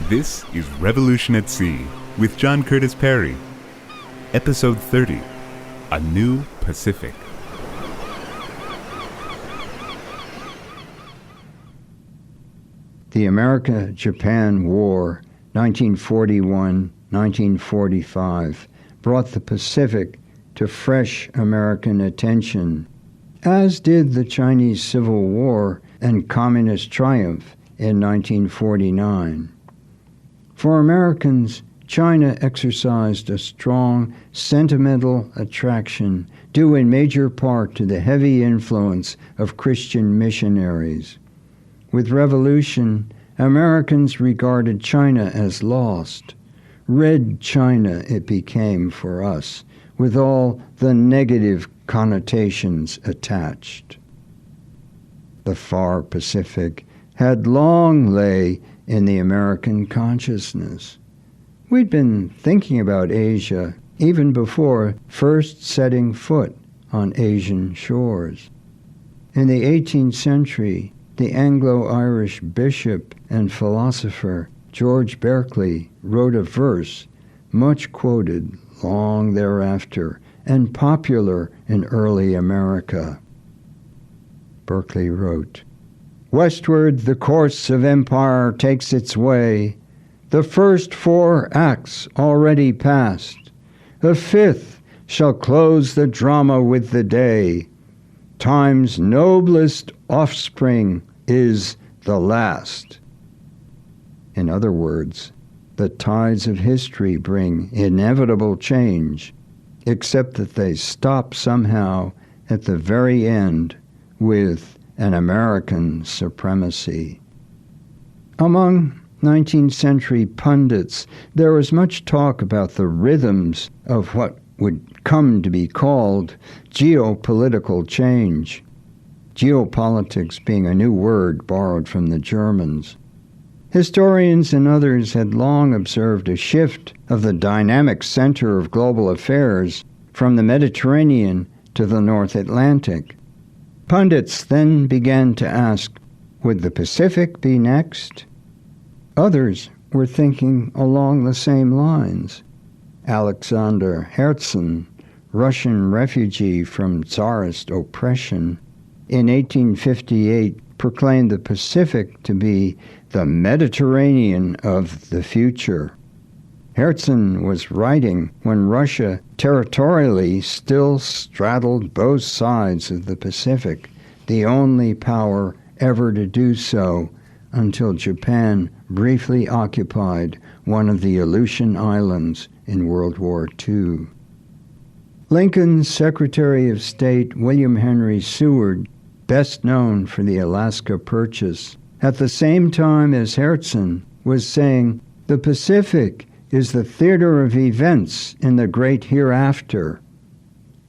This is Revolution at Sea with John Curtis Perry. Episode 30, A New Pacific. The America-Japan War, 1941-1945, brought the Pacific to fresh American attention, as did the Chinese Civil War and Communist triumph in 1949. For Americans, China exercised a strong sentimental attraction due in major part to the heavy influence of Christian missionaries. With revolution, Americans regarded China as lost. Red China it became for us, with all the negative connotations attached. The far Pacific had long lay in the American consciousness. We'd been thinking about Asia even before first setting foot on Asian shores. In the 18th century, the Anglo-Irish bishop and philosopher George Berkeley wrote a verse much quoted long thereafter and popular in early America. Berkeley wrote, "Westward the course of empire takes its way, the first 4 acts already past, the 5th shall close the drama with the day. Time's noblest offspring is the last." In other words, the tides of history bring inevitable change, except that they stop somehow at the very end with an American supremacy. Among 19th century pundits, there was much talk about the rhythms of what would come to be called geopolitical change, geopolitics being a new word borrowed from the Germans. Historians and others had long observed a shift of the dynamic center of global affairs from the Mediterranean to the North Atlantic. Pundits then began to ask, would the Pacific be next? Others were thinking along the same lines. Alexander Herzen, Russian refugee from Tsarist oppression, in 1858 proclaimed the Pacific to be the Mediterranean of the future. Herzen was writing when Russia territorially still straddled both sides of the Pacific, the only power ever to do so until Japan briefly occupied one of the Aleutian Islands in World War II. Lincoln's Secretary of State William Henry Seward, best known for the Alaska Purchase, at the same time as Herzen was saying, "The Pacific is the theater of events in the great hereafter."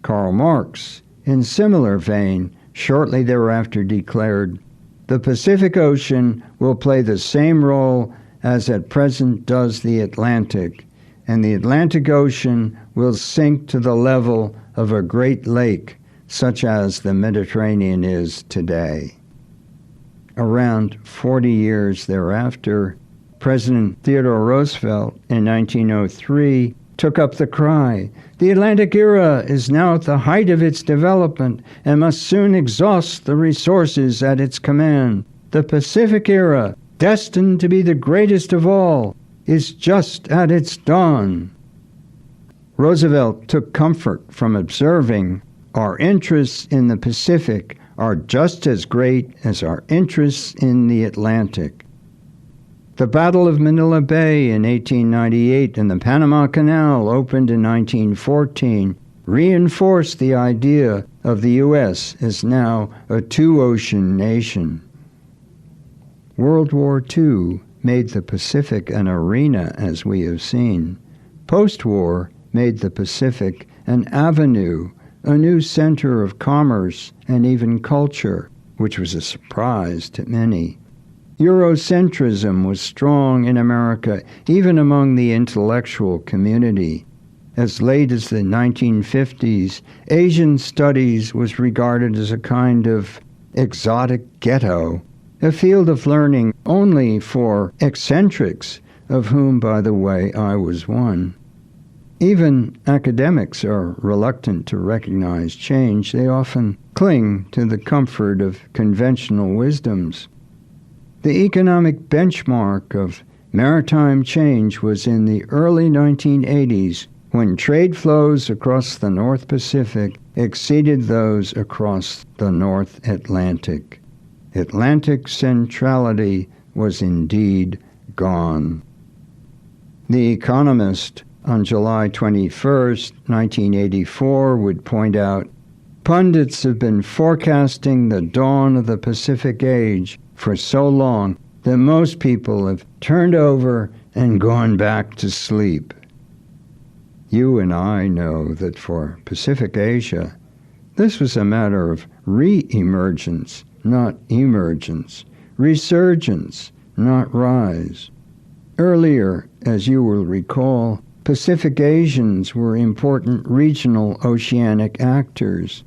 Karl Marx, in similar vein, shortly thereafter declared, "The Pacific Ocean will play the same role as at present does the Atlantic, and the Atlantic Ocean will sink to the level of a great lake, such as the Mediterranean is today." Around 40 years thereafter, President Theodore Roosevelt in 1903 took up the cry, "The Atlantic era is now at the height of its development and must soon exhaust the resources at its command. The Pacific era, destined to be the greatest of all, is just at its dawn." Roosevelt took comfort from observing, "Our interests in the Pacific are just as great as our interests in the Atlantic." The Battle of Manila Bay in 1898 and the Panama Canal, opened in 1914, reinforced the idea of the U.S. as now a two-ocean nation. World War II made the Pacific an arena, as we have seen. Post-war made the Pacific an avenue, a new center of commerce and even culture, which was a surprise to many. Eurocentrism was strong in America, even among the intellectual community. As late as the 1950s, Asian studies was regarded as a kind of exotic ghetto, a field of learning only for eccentrics of whom, by the way, I was one. Even academics are reluctant to recognize change. They often cling to the comfort of conventional wisdoms. The economic benchmark of maritime change was in the early 1980s, when trade flows across the North Pacific exceeded those across the North Atlantic. Atlantic centrality was indeed gone. The Economist on July 21, 1984, would point out, "Pundits have been forecasting the dawn of the Pacific Age for so long that most people have turned over and gone back to sleep." You and I know that for Pacific Asia, this was a matter of re-emergence, not emergence, resurgence, not rise. Earlier, as you will recall, Pacific Asians were important regional oceanic actors.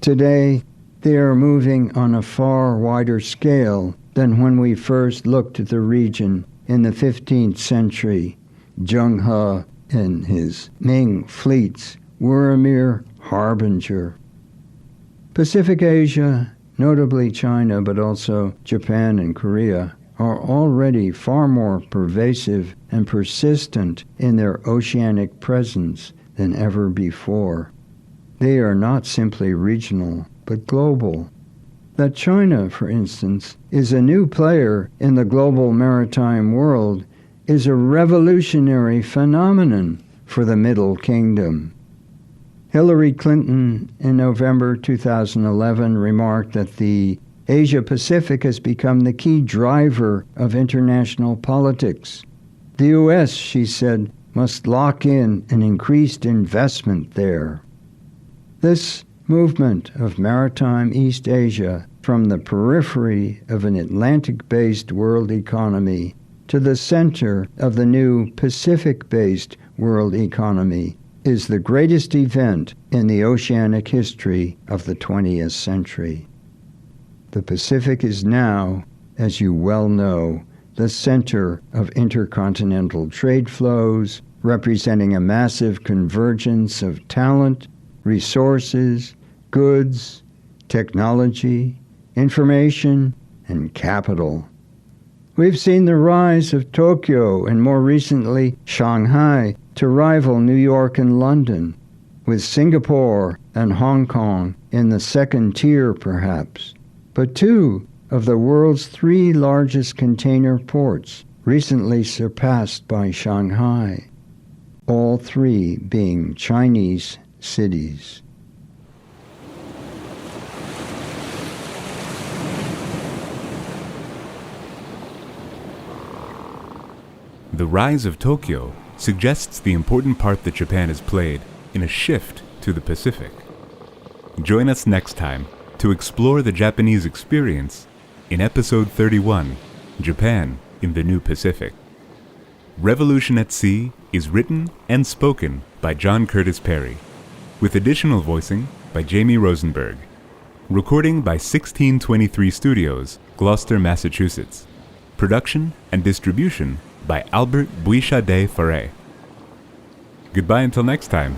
Today, they are moving on a far wider scale than when we first looked at the region in the 15th century. Zheng He and his Ming fleets were a mere harbinger. Pacific Asia, notably China, but also Japan and Korea, are already far more pervasive and persistent in their oceanic presence than ever before. They are not simply regional, but global. That China, for instance, is a new player in the global maritime world is a revolutionary phenomenon for the Middle Kingdom. Hillary Clinton, in November 2011, remarked that the Asia-Pacific has become the key driver of international politics. The U.S., she said, must lock in an increased investment there. This movement of maritime East Asia from the periphery of an Atlantic-based world economy to the center of the new Pacific-based world economy is the greatest event in the oceanic history of the 20th century. The Pacific is now, as you well know, the center of intercontinental trade flows, representing a massive convergence of talent, resources, goods, technology, information, and capital. We've seen the rise of Tokyo and more recently Shanghai to rival New York and London, with Singapore and Hong Kong in the second tier perhaps. But two of the world's three largest container ports recently surpassed by Shanghai, all three being Chinese cities. The rise of Tokyo suggests the important part that Japan has played in a shift to the Pacific. Join us next time to explore the Japanese experience in Episode 31, Japan in the New Pacific. Revolution at Sea is written and spoken by John Curtis Perry, with additional voicing by Jamie Rosenberg. Recording by 1623 Studios, Gloucester, Massachusetts. Production and distribution by Albert Bouichade Ferret. Goodbye until next time.